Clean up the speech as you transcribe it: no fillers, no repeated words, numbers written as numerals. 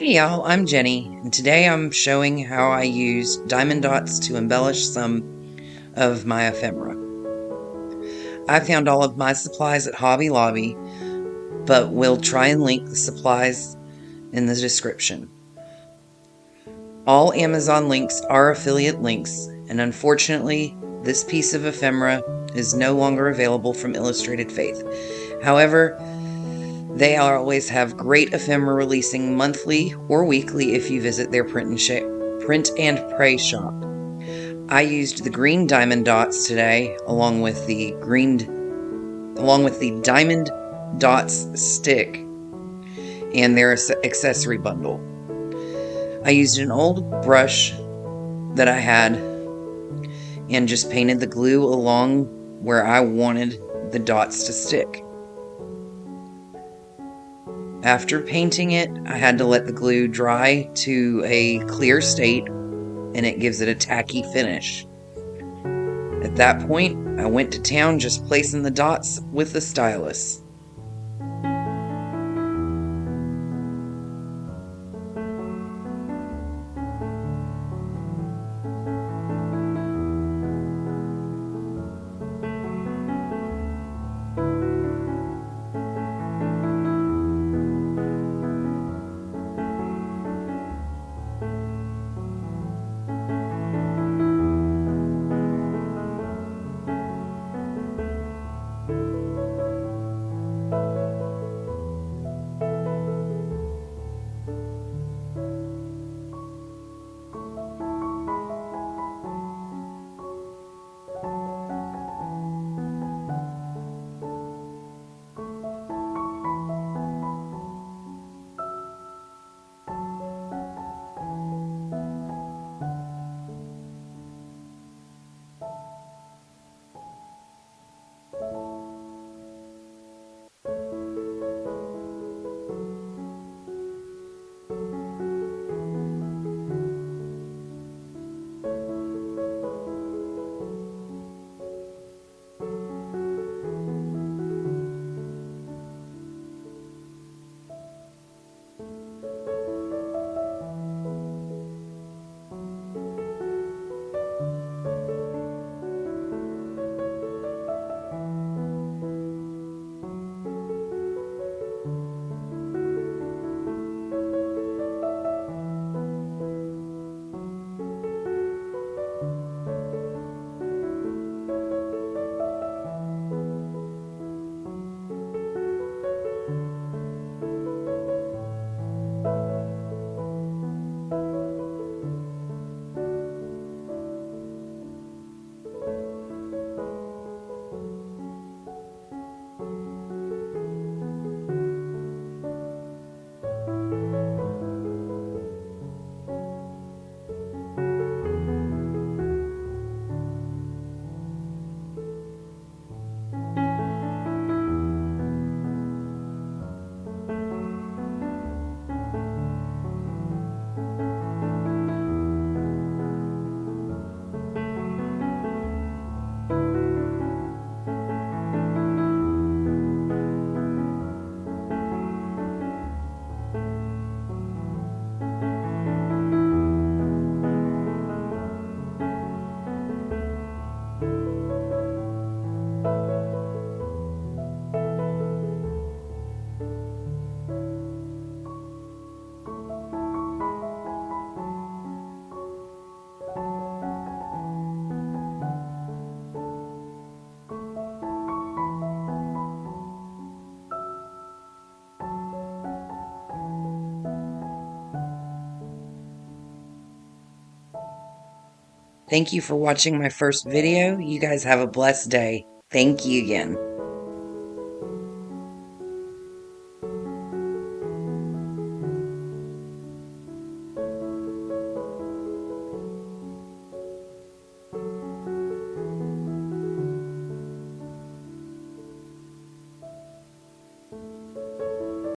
Hey y'all, I'm Jenny, and today I'm showing how I used diamond dots to embellish some of my ephemera. I found all of my supplies at Hobby Lobby, but we'll try and link the supplies in the description. All Amazon links are affiliate links, and unfortunately, this piece of ephemera is no longer available from Illustrated Faith. However, they always have great ephemera releasing monthly or weekly if you visit their print and pray shop. I used the green diamond dots today, along with the diamond dots stick and their accessory bundle. I used an old brush that I had and just painted the glue along where I wanted the dots to stick. After painting it, I had to let the glue dry to a clear state, and it gives it a tacky finish. At that point, I went to town just placing the dots with the stylus. Thank you for watching my first video. You guys have a blessed day. Thank you again.